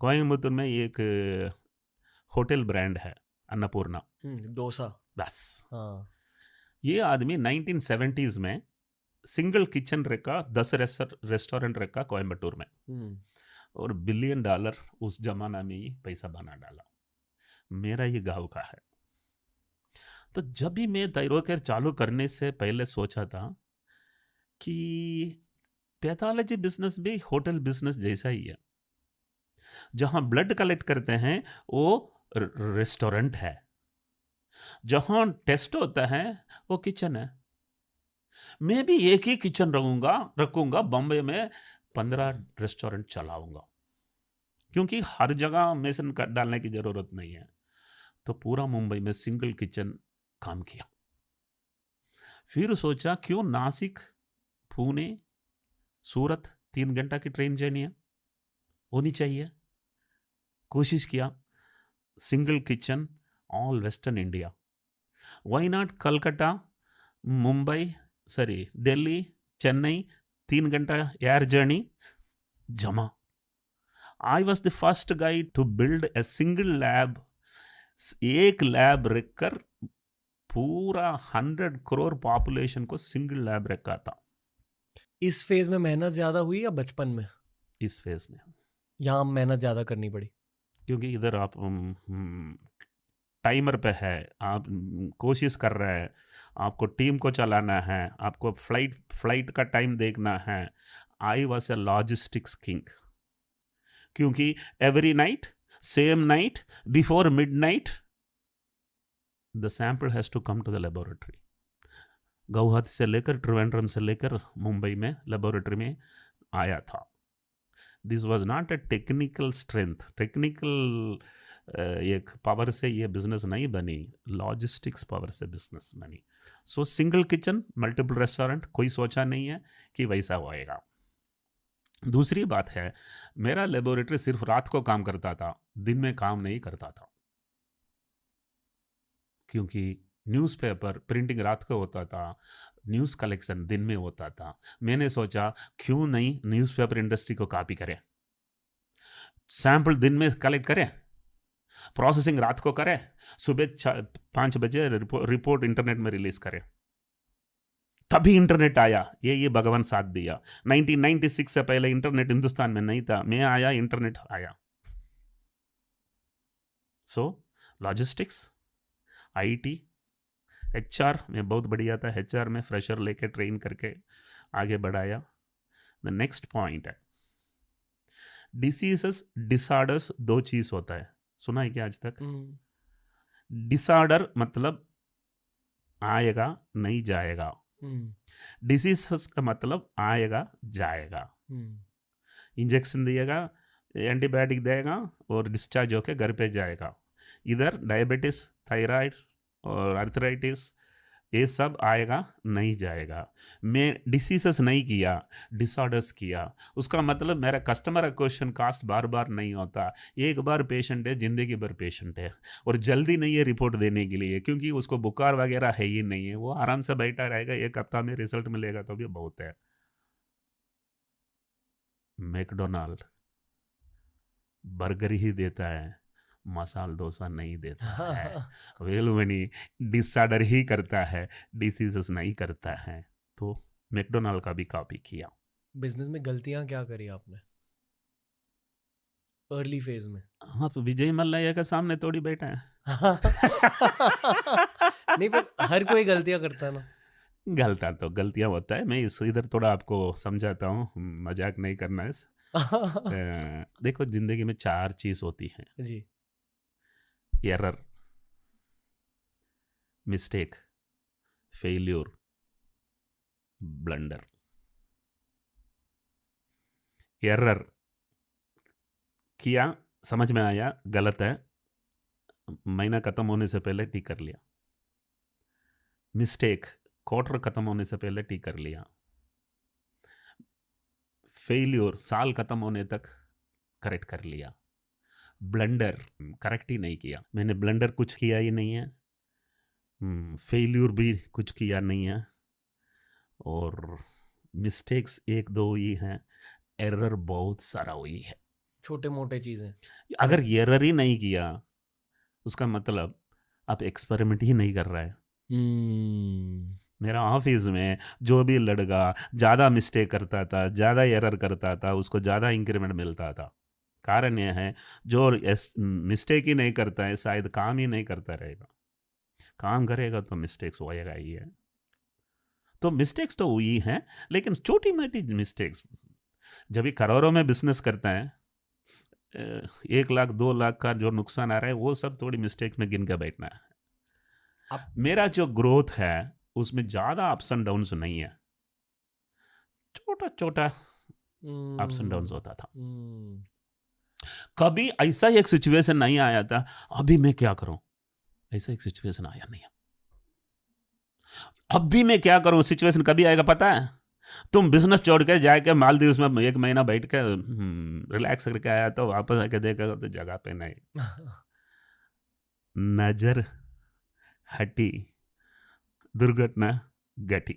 कोयम्बतूर में एक hotel brand है अन्नपूर्णा। डोसा। बस हाँ। ये आदमी 1970s में सिंगल किचन रखा, 10 रेस्टोरेंट रखा कोयम्बटूर में, और $1 बिलियन उस जमाना में ही पैसा बना डाला। मेरा ये गांव का है। तो जब भी मैं थायरोकेयर चालू करने से पहले सोचा था कि पैथोलॉजी बिजनेस भी होटल बिजनेस जैसा ही है। जहां ब्लड कलेक्ट करते हैं वो रेस्टोरेंट है, जहां टेस्ट होता है वो किचन है। मैं भी एक ही किचन रखूंगा बॉम्बे में, 15 रेस्टोरेंट चलाऊंगा, क्योंकि हर जगह मेसन डालने की जरूरत नहीं है। तो पूरा मुंबई में सिंगल किचन काम किया। फिर सोचा क्यों नासिक, पुणे, सूरत 3 घंटा की ट्रेन जर्नी है, होनी चाहिए। कोशिश किया single kitchen all western India. Why not Calcutta, Mumbai, sorry Delhi, Chennai, 3 घंटा एयर जर्नी जमा। I was the first guy to build a single lab. एक लैब रखकर पूरा 100 करोड़ पॉपुलेशन को सिंगल लैब रखा था। इस फेज में मेहनत ज्यादा हुई या बचपन में? इस फेज में यहाँ मेहनत ज्यादा करनी पड़ी। क्योंकि इधर आप टाइमर पे है, आप कोशिश कर रहे हैं, आपको टीम को चलाना है, आपको फ्लाइट का टाइम देखना है। I was a logistics king, क्योंकि every night, same night, before midnight the sample has to come to the laboratory. Guwahati से लेकर, त्रिवेंद्रम से लेकर मुंबई में लेबोरेटरी में आया था। This was not a technical strength, technical एक पावर से ये बिजनेस नहीं बनी, लॉजिस्टिक्स पावर से बिजनेस बनी। सो सिंगल किचन मल्टीपल रेस्टोरेंट, कोई सोचा नहीं है कि वैसा होएगा। दूसरी बात है, मेरा लेबोरेटरी सिर्फ रात को काम करता था, दिन में काम नहीं करता था, क्योंकि न्यूज़पेपर प्रिंटिंग रात को होता था, न्यूज़ कलेक्शन दिन में होता था। मैंने सोचा क्यों नहीं न्यूज़पेपर इंडस्ट्री को कॉपी करें, सैंपल दिन में कलेक्ट करें, प्रोसेसिंग रात को करें, सुबह 5 बजे रिपोर्ट इंटरनेट में रिलीज करें। तभी इंटरनेट आया, ये भगवान साथ दिया। 1996 से पहले इंटरनेट हिंदुस्तान में नहीं था, मैं आया, इंटरनेट आया। सो लॉजिस्टिक्स, आईटी, एचआर में बहुत बढ़िया था। एचआर में फ्रेशर लेके ट्रेन करके आगे बढ़ाया। द नेक्स्ट पॉइंट है डिसीजेस, डिसऑर्डर्स। 2 चीज होता है, सुना है क्या आज तक? डिसऑर्डर मतलब आएगा नहीं जाएगा, डिसीज का मतलब आएगा जाएगा। इंजेक्शन दिएगा, एंटीबायोटिक देगा और डिस्चार्ज होके घर पे जाएगा। इधर डायबिटीज, थायराइड और आर्थराइटिस, ये सब आएगा नहीं जाएगा। मैं डिसीजेस नहीं किया, डिसऑर्डर्स किया। उसका मतलब मेरा कस्टमर एक्विजिशन कॉस्ट बार बार नहीं होता। एक बार पेशेंट है, जिंदगी भर पेशेंट है, और जल्दी नहीं है रिपोर्ट देने के लिए, क्योंकि उसको बुखार वगैरह है ही नहीं है। वो आराम से बैठा रहेगा, 1 हफ्ता में रिजल्ट मिलेगा तो भी बहुत है। मैकडोनाल्ड बर्गर ही देता है, मसाल डोसा नहीं देता है। वेलुमनी डिसऑर्डर ही करता है, डिसीजेस नहीं करता है। तो मैकडोनाल्ड का भी कॉपी किया। बिजनेस में गलतियां क्या करी आपने अर्ली फेज में? हाँ, तो विजय मल्लैया के सामने थोड़ी बैठा है। नहीं, पर हर कोई गलतियां करता है ना। गलतियां होता है। मैं इस इधर थोड़ा आपको समझाता हूँ, मजाक नहीं करना है। देखो, जिंदगी में 4 चीज होती हैं। जी। Error, mistake, failure, blunder. Error किया, समझ में आया गलत है, महीना खत्म होने से पहले ठीक कर लिया। मिस्टेक, क्वार्टर खत्म होने से पहले ठीक कर लिया। फेल्योर, साल खत्म होने तक करेक्ट कर लिया। ब्लंडर, करेक्ट ही नहीं किया। मैंने ब्लंडर कुछ किया ही नहीं है, फेल्यूर भी कुछ किया नहीं है, और मिस्टेक्स 1-2 ही हैं, एरर बहुत सारा हुई है। छोटे मोटे चीजें। अगर करेक्ट। एरर ही नहीं किया, उसका मतलब आप एक्सपेरिमेंट ही नहीं कर रहा है। मेरा ऑफिस में जो भी लड़का ज़्यादा मिस्टेक करता था, ज़्यादा एरर करता था, उसको ज़्यादा इंक्रीमेंट मिलता था। कारण यह है, जो मिस्टेक ही नहीं करता है शायद काम ही नहीं करता रहेगा। काम करेगा तो मिस्टेक्स होएगा ही है। तो मिस्टेक्स तो हुई हैं, लेकिन छोटी मोटी मिस्टेक्स। जब ये करोड़ों में बिजनेस करता है, 1 लाख 2 लाख का जो नुकसान आ रहा है, वो सब थोड़ी मिस्टेक्स में गिन के बैठना है। अब मेरा जो ग्रोथ है उसमें ज़्यादा अप्स एंड डाउन्स नहीं है, छोटा छोटा अप्स एंड डाउन्स होता था। कभी ऐसा एक सिचुएशन नहीं आया था अभी मैं क्या करूं, ऐसा एक सिचुएशन आया नहीं है। अब भी मैं क्या करूं सिचुएशन कभी आएगा पता है? तुम बिजनेस छोड़ के जाके मालदीव्स में 1 महीना बैठ के रिलैक्स करके आया, तो वापस आके देखा तो जगह पे नहीं, नजर हटी, दुर्घटना घटी।